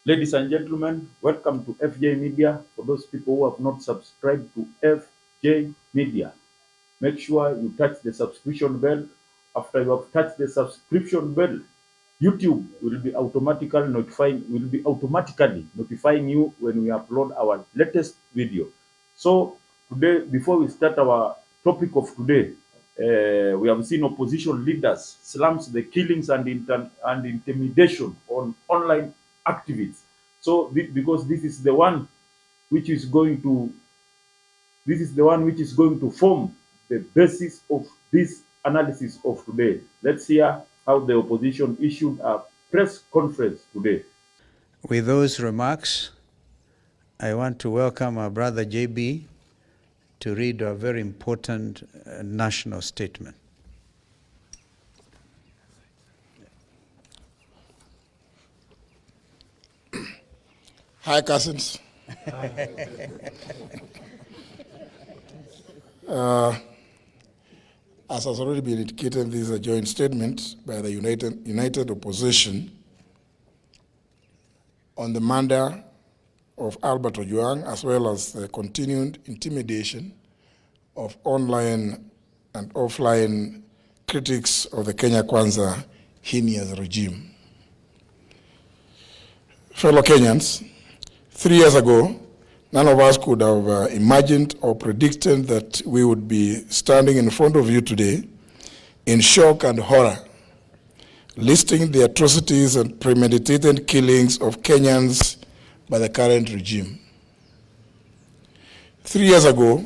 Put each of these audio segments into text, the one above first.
Ladies and gentlemen, welcome to FJ Media. For those people who have not subscribed to FJ Media, make sure you touch the subscription bell. After you have touched the subscription bell, YouTube will be automatically notifying you when we upload our latest video. So today, before we start our topic of today, we have seen opposition leaders slams the killings and intimidation on online activists. So because which is going to which is going to form the basis of this analysis of today. Let's hear how the opposition issued a press conference today. With those remarks, I want to welcome our brother JB to read a very important national statement. Hi, cousins. As has already been indicated, this is a joint statement by the United Opposition on the murder of Albert Ojwang, as well as the continued intimidation of online and offline critics of the Kenya Kwanza heinous regime. Fellow Kenyans, 3 years ago, none of us could have imagined or predicted that we would be standing in front of you today in shock and horror, listing the atrocities and premeditated killings of Kenyans by the current regime. 3 years ago,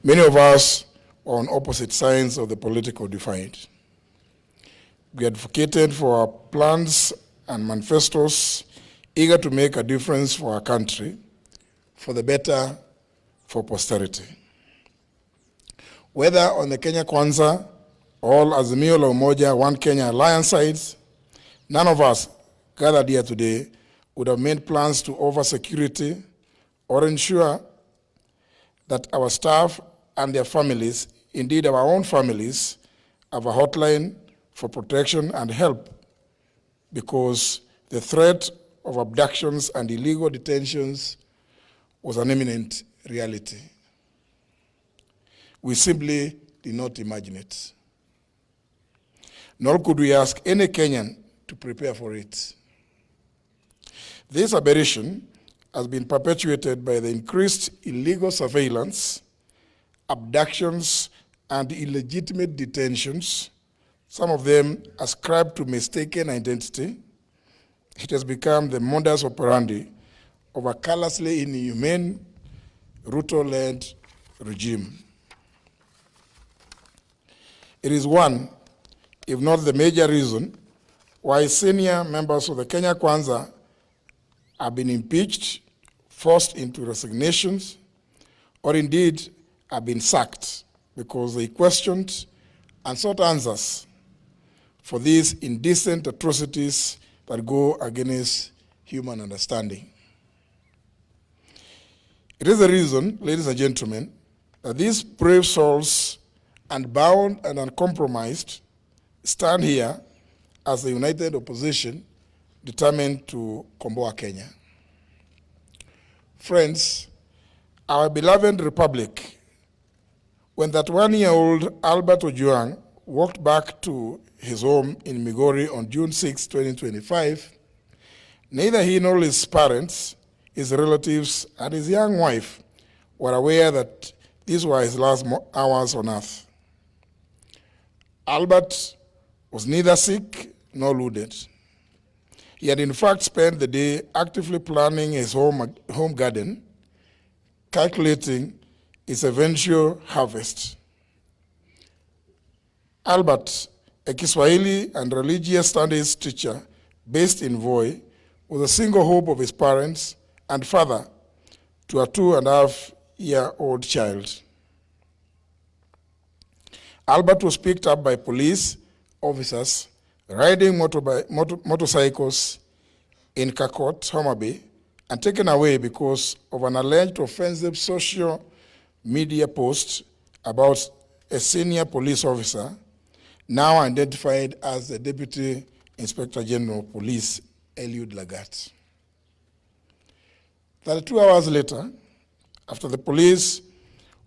many of us were on opposite sides of the political divide. We advocated for our plans and manifestos, eager to make a difference for our country, for the better, for posterity. Whether on the Kenya Kwanza, all Azimio la Umoja, One Kenya alliance sides, none of us gathered here today would have made plans to offer security or ensure that our staff and their families, indeed our own families, have a hotline for protection and help, because the threat of abductions and illegal detentions was an imminent reality. We simply did not imagine it. Nor could we ask any Kenyan to prepare for it. This aberration has been perpetuated by the increased illegal surveillance, abductions, and illegitimate detentions, some of them ascribed to mistaken identity. It has become the modus operandi of a callously inhumane, Ruto-led regime. It is one, if not the major reason, why senior members of the Kenya Kwanza have been impeached, forced into resignations, or indeed have been sacked because they questioned and sought answers for these indecent atrocities that go against human understanding. It is the reason, ladies and gentlemen, that these brave souls, unbound and uncompromised, stand here as the united opposition determined to komboa Kenya. Friends, our beloved republic, when that 1-year-old Albert Ojwang walked back to his home in Migori on June 6, 2025, neither he nor his parents, his relatives, and his young wife were aware that these were his last hours on earth. Albert was neither sick nor wounded. He had in fact spent the day actively planning his home garden, calculating its eventual harvest. Albert, a Kiswahili and religious studies teacher based in Voi, was a single hope of his parents and father to a 2.5-year-old child. Albert was picked up by police officers riding motorcycles in Kakot, Homa Bay, and taken away because of an alleged offensive social media post about a senior police officer, now identified as the Deputy Inspector General of Police, Eliud Lagat. 32 hours later, after the police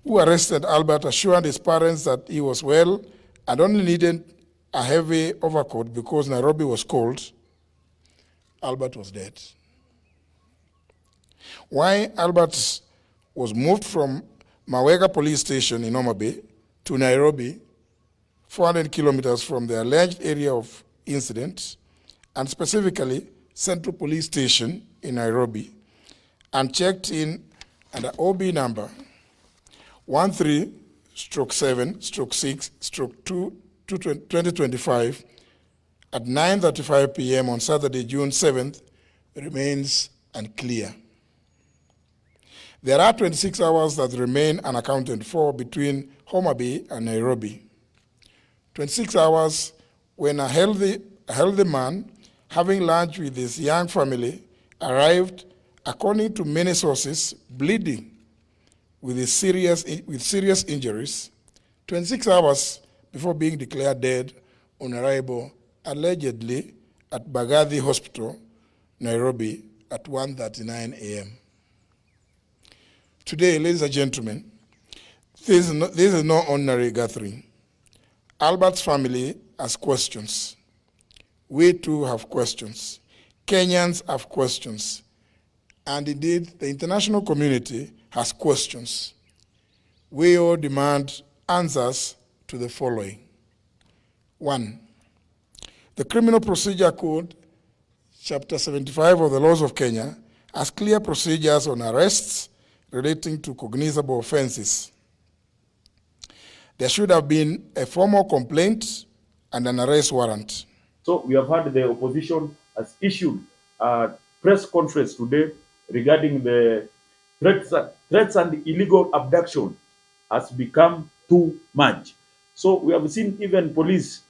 who arrested Albert assured his parents that he was well and only needed a heavy overcoat because Nairobi was cold, Albert was dead. Why Albert was moved from Mawega police station in Homa Bay to Nairobi, 400 kilometers from the alleged area of incident, and specifically Central Police Station in Nairobi, and checked in under OB number 13/7/6/2/2025 at 9:35 p.m. on Saturday, June 7th, remains unclear. There are 26 hours that remain unaccounted for between Homa Bay and Nairobi. 26 hours when a healthy man, having lunch with his young family, arrived, according to many sources, bleeding with serious injuries, 26 hours before being declared dead on arrival, allegedly at Bagathi Hospital, Nairobi, at 1:39 a.m. Today, ladies and gentlemen, this is no ordinary gathering. Albert's family has questions. We too have questions. Kenyans have questions. And indeed, the international community has questions. We all demand answers to the following. 1. The Criminal Procedure Code, Chapter 75 of the Laws of Kenya, has clear procedures on arrests relating to cognizable offenses. There should have been a formal complaint and an arrest warrant. So we have had the opposition has issued a press conference today regarding the threats and illegal abduction has become too much. So we have seen even police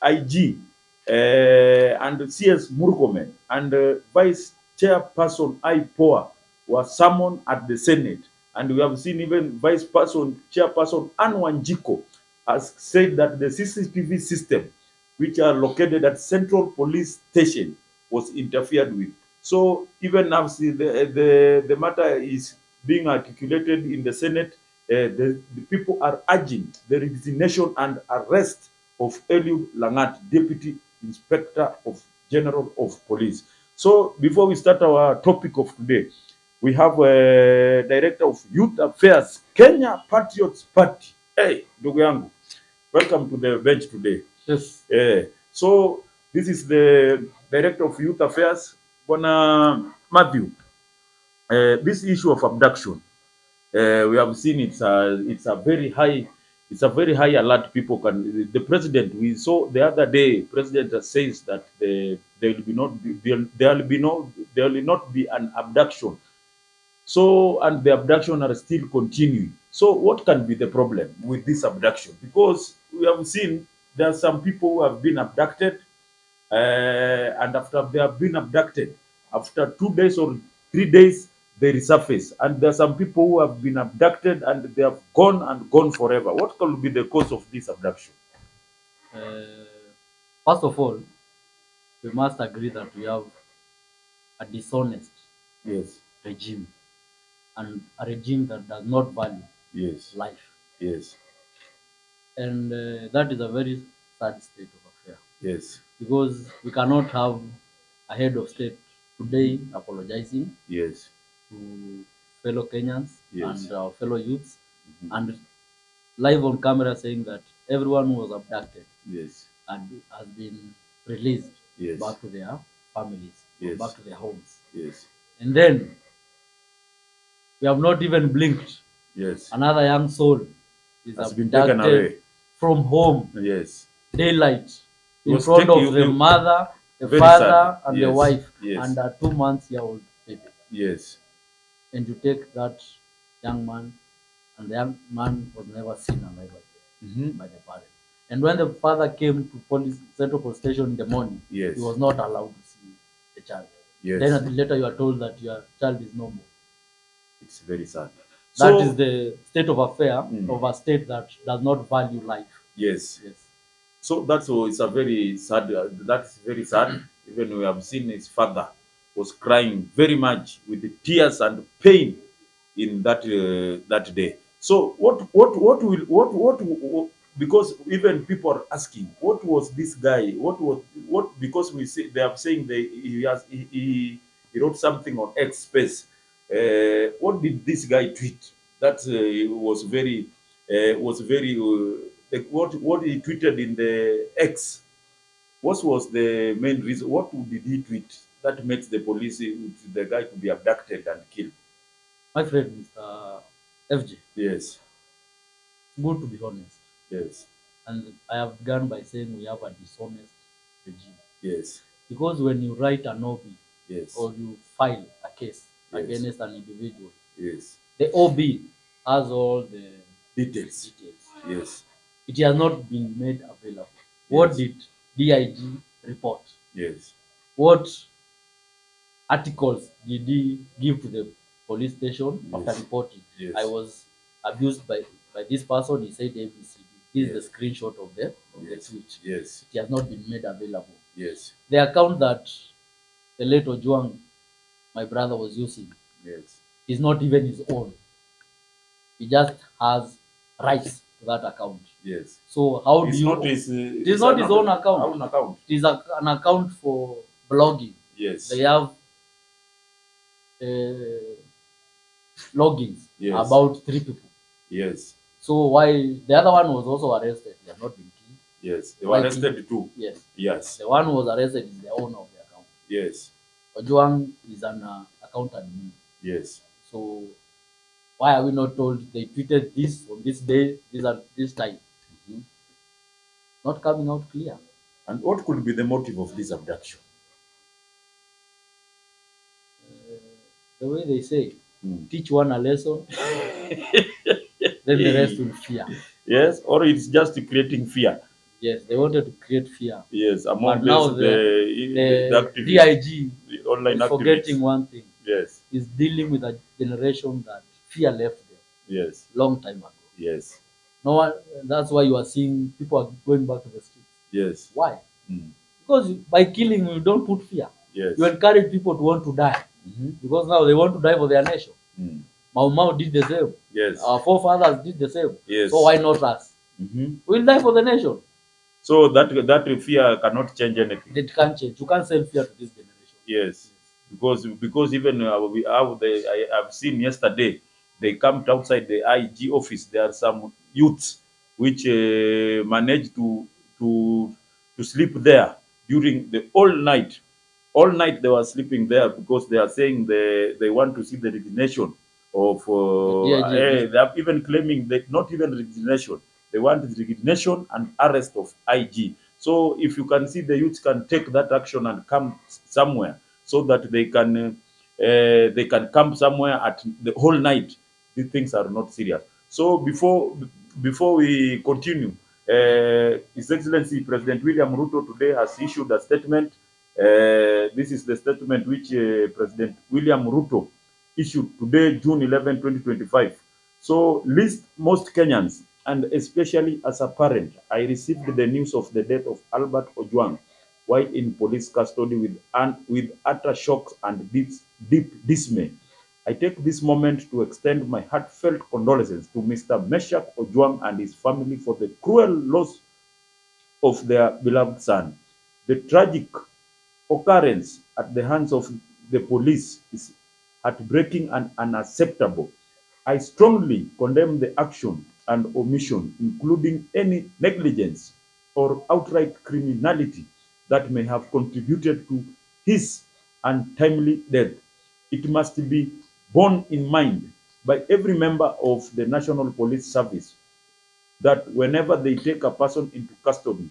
IG and CS Murkomen and Vice Chairperson IPOA were summoned at the Senate. And we have seen even Chairperson Anne Wanjiko has said that the CCTV system, which are located at Central Police Station, was interfered with. So even now, the matter is being articulated in the Senate. The people are urging the resignation and arrest of Eliud Langat, Deputy Inspector General of Police. So before we start our topic of today, we have a Director of Youth Affairs, Kenya Patriots Party. Hey, ndugu yangu, welcome to the bench today. Yes. So this is the Director of Youth Affairs, Bwana Matthew. This issue of abduction, we have seen it's a very high alert. People can. The president, we saw the other day, president says that there will not be an abduction. So, and the abduction are still continuing. So what can be the problem with this abduction? Because we have seen there are some people who have been abducted, and after they have been abducted, after 2 days or 3 days, they resurface. And there are some people who have been abducted and they have gone forever. What could be the cause of this abduction? First of all, we must agree that we have a dishonest regime, and a regime that does not value life. Yes. And that is a very sad state of affair. Yes. Because we cannot have a head of state today apologizing to fellow Kenyans and our fellow youths, and live on camera saying that everyone who was abducted and has been released back to their families, back to their homes. And then we have not even blinked. Another young soul has been taken away from home. Daylight, in Was front of taken- the mother, the Very father, sad. and the wife, Yes. and a 2-month-old baby. And you take that young man, and the young man was never seen alive again by the parents. And when the father came to Central Police Station in the morning, he was not allowed to see the child. Then at the later you are told that your child is no more. It's very sad. That is the state of affair of a state that does not value life. Yes. So that's it's a very sad. That is very sad. Even we have seen his father was crying very much with the tears and pain in that day. So what because even people are asking what was this guy, what because we say they are saying he wrote something on X space. What did this guy tweet that was very like what he tweeted in the X? What was the main reason? What did he tweet that makes the police the guy to be abducted and killed? My friend, Mr. FJ, Yes, it's good to be honest. yes, And I have begun by saying we have a dishonest regime. yes, Because when you write an OB yes, or you file a case Yes. against an individual, yes. the OB has all the Details. details. Yes, It has not been made available. What Yes. did DIG report? yes, What articles did he give to the police station after Yes. reporting? Yes. I was abused by this person. He said ABCD. This is Yes. the screenshot of the yes, tweet. yes, It has not been made available. yes, The account that the late Ojwang, my brother, was using yes, is not even his own. He just has rights to that account. yes. So how do It's you? not his. It is not his own account. Own account. It is an account for blogging. Yes. They have logins Yes. about 3 people. Yes. So why the other one was also arrested? He has not been killed. Yes. They were Why arrested too. Yes. Yes. The one who was arrested is the owner of the account. Yes. Ojwang is an account admin. Yes. So why are we not told they tweeted this on this day, this time? Mhm. Not coming out clear. And what could be the motive of this abduction? The way they say, Mm. teach one a lesson, then the rest will fear. Yes, or it's just creating fear. Yes, they wanted to create fear. Yes, But among now the activists, DIG the online is activists. forgetting one thing. Yes, Is dealing with a generation that fear left them yes, long time ago. yes, No one. That's why you are seeing people are going back to the streets. yes, Why? Mm. Because by killing you don't put fear. yes. You encourage people to want to die Mhm. because now they want to die for their nation. Mm. Mau Mau did the same. Yes, Our forefathers did the same. yes. So why not us? Mhm. We'll die for the nation. So that fear cannot change anything. It can't change. You can't sell fear to this generation. Yes, because even I've seen yesterday they camped outside the IG office. There are some youths which managed to to sleep there during the all night. All night they were sleeping there because they are saying they want to see the resignation of. They are even claiming that not even resignation. They want the resignation and arrest of IG. So if you can see the youths can take that action and come somewhere so that they can camp somewhere at the whole night. These things are not serious. So before we continue, His Excellency President William Ruto today has issued a statement. This is the statement which President William Ruto issued today, June 11, 2025. So, list most Kenyans, and especially as a parent, I received the news of the death of Albert Ojwang while in police custody with utter shock and deep dismay. I take this moment to extend my heartfelt condolences to Mr. Meshach Ojwang and his family for the cruel loss of their beloved son. The tragic occurrence at the hands of the police is heartbreaking and unacceptable. I strongly condemn the action and omission, including any negligence or outright criminality that may have contributed to his untimely death. It must be borne in mind by every member of the National Police Service that whenever they take a person into custody,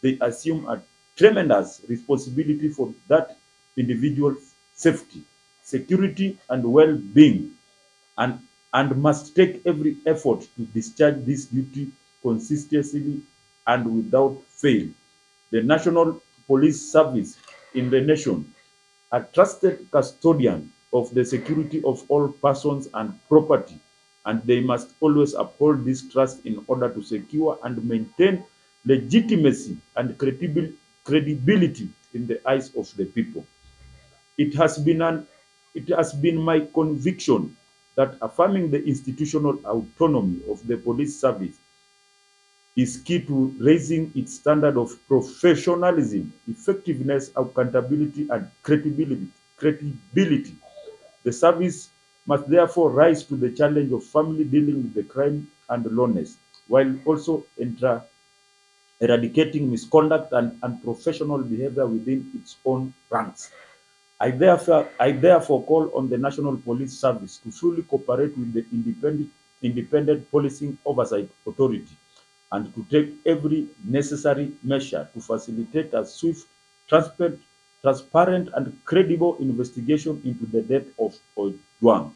they assume a tremendous responsibility for that individual's safety, security, and well-being, and, and must take every effort to discharge this duty consistently and without fail. The National Police Service in the nation, a trusted custodian of the security of all persons and property, and they must always uphold this trust in order to secure and maintain legitimacy and credibility in the eyes of the people. It has been my conviction that affirming the institutional autonomy of the police service is key to raising its standard of professionalism, effectiveness, accountability, and credibility. The service must therefore rise to the challenge of firmly dealing with the crime and lawlessness, while also eradicating misconduct and unprofessional behavior within its own ranks. I therefore call on the National Police Service to fully cooperate with the Independent Policing Oversight Authority and to take every necessary measure to facilitate a swift, transparent and credible investigation into the death of Ojwang.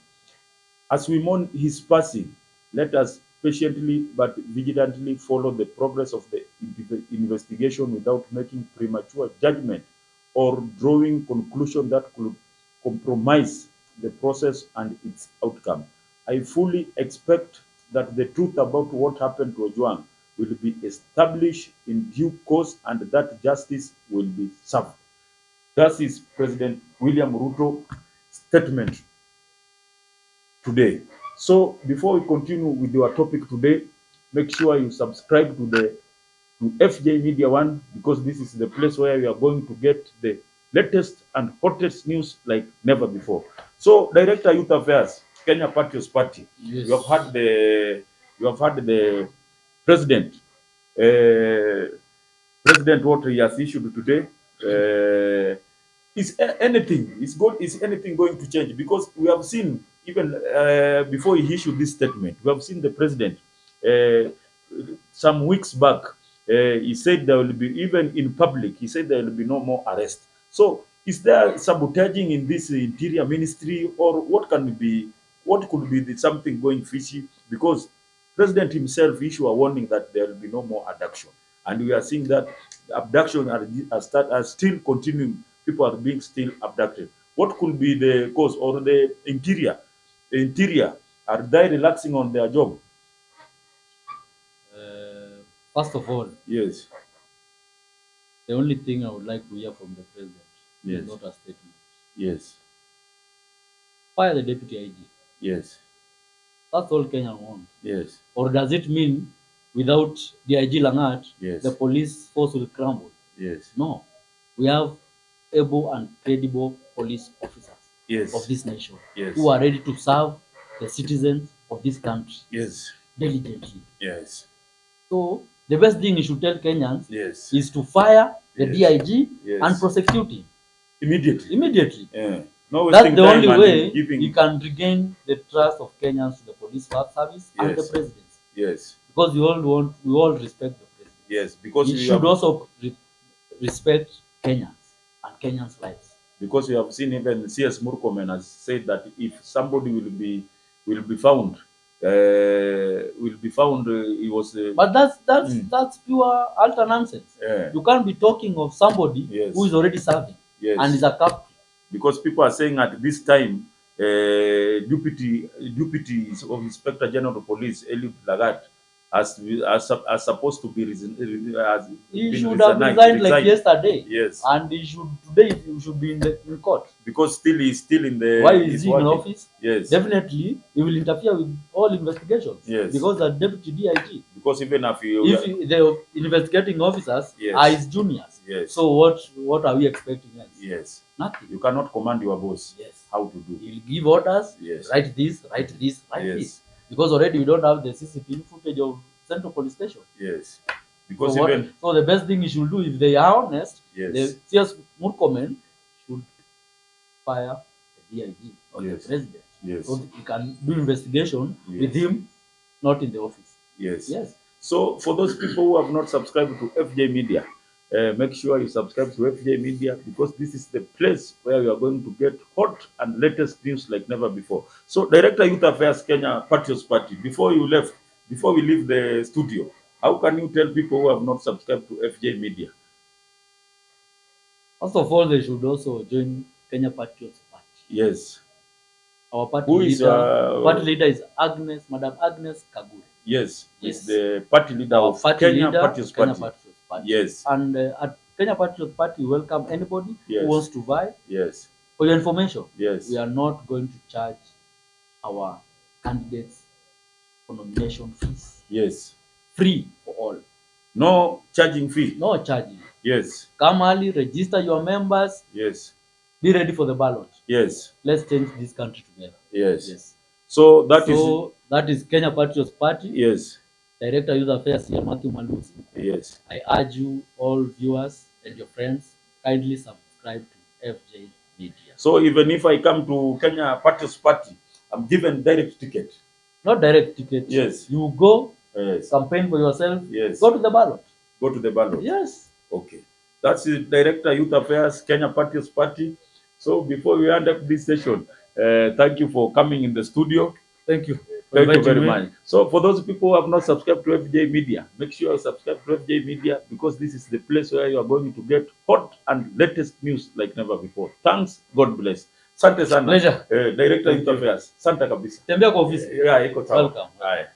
As we mourn his passing, let us patiently but vigilantly follow the progress of the investigation without making premature judgment or drawing conclusions that could compromise the process and its outcome. I fully expect that the truth about what happened to Ojwang will be established in due course and that justice will be served. That is President William Ruto's statement today. So before we continue with our topic today, make sure you subscribe to FJ Media One because this is the place where we are going to get the latest and hottest news like never before. So, Director Youth Affairs, Kenya Patriots Party. Yes. You have had the president. President what he has issued today. Is anything going to change? Because we have seen even before he issued this statement, we have seen the president uh, some weeks back. He said there will be, even in public, he said there will be no more arrest. So, is there sabotaging in this interior ministry, or what could be something going fishy? Because president himself issued a warning that there will be no more abduction, and we are seeing that abduction are still continuing. People are being still abducted. What could be the cause, or the interior, are they relaxing on their job? First of all, Yes. the only thing I would like to hear from the president Yes. is not a statement. Yes. Fire the deputy IG. Yes. That's all Kenya wants. Yes. Or does it mean without the IG Langat, Yes. the police force will crumble? Yes. No. We have able and credible police officers Yes. of this nation Yes. who are ready to serve the citizens of this country Yes. diligently. Yes. So the best thing you should tell Kenyans Yes. is to fire the Yes. DIG Yes. and prosecute him Immediately. immediately. Yeah. No That's wasting the time only and way giving. you can regain the trust of Kenyans to the police service and the Yes. presidency. Yes. Because we all respect the president. Yes. Because You we should have, also respect Kenyans and Kenyans' lives. because we have seen even CS Murkomen has said that if somebody will be found, he was. But that's pure alter nonsense. Yeah. You can't be talking of somebody Yes. who is already serving Yes. and is a captain. Because people are saying at this time, deputy of Inspector General of Police Eliud Lagat as supposed to be He should have resigned like yesterday. Yes. And today he should be in court. Because he's still in the. Why is he's he in working. office? Yes. Definitely he will interfere with all investigations. Yes. Because the deputy DIG. Because even if The investigating officers Yes. are his juniors. Yes. So what are we expecting else? Yes. Nothing. You cannot command your boss. Yes. How to do. He'll give orders. Yes. Write this, write this, write Yes. this. Because already we don't have the CCTV footage of Central Police Station. Yes. Because So, even. so the best thing you should do, if they are honest, Yes. the CS Murkomen should fire the DIG or Yes. the president. Yes. So he can do investigation Yes. with him, not in the office. Yes. Yes. So for those people who have not subscribed to FJ Media, make sure you subscribe to FJ Media because this is the place where we are going to get hot and latest news like never before. So Director Youth Affairs Kenya Patriots Party, before we leave the studio, how can you tell people who have not subscribed to FJ Media? First of all, they should also join Kenya Patriots Party. Yes. Our party Who is, leader is Madam Agnes Kagure. Yes. Yes. Is the party leader Our of party Kenya leader, Patriots Kenya Party. Patriots Party. Yes. And at Kenya Patriots Party, we welcome anybody Yes. who wants to vie Yes. For your information, Yes. we are not going to charge our candidates for nomination fees. Yes. Free for all. No charging fee. No charging. Yes. Come early, register your members. Yes. Be ready for the ballot. Yes. Let's change this country together. Yes. Yes. So that is Kenya Patriots Party. Yes. Director Youth Affairs here, Matthew Malusi. Yes. I urge you, all viewers and your friends, kindly subscribe to FJ Media. So even if I come to Kenya Patriots Party, I'm given direct ticket. Not direct ticket. Yes. You go, yes, campaign for yourself. Yes. Go to the ballot. Go to the ballot. Yes. Okay. That's the Director Youth Affairs, Kenya Patriots Party. So before we end up this session, thank you for coming in the studio. Thank you. Thank you very much. So for those people who have not subscribed to FJ Media, make sure you subscribe to FJ Media, because this is the place where you are going to get hot and latest news like never before. Thanks. God bless. Sante sana. Pleasure. Director Youth Affairs. Santa kabisa. Tembea kwa ofisi. Yeah, iko sawa. Welcome. Haya.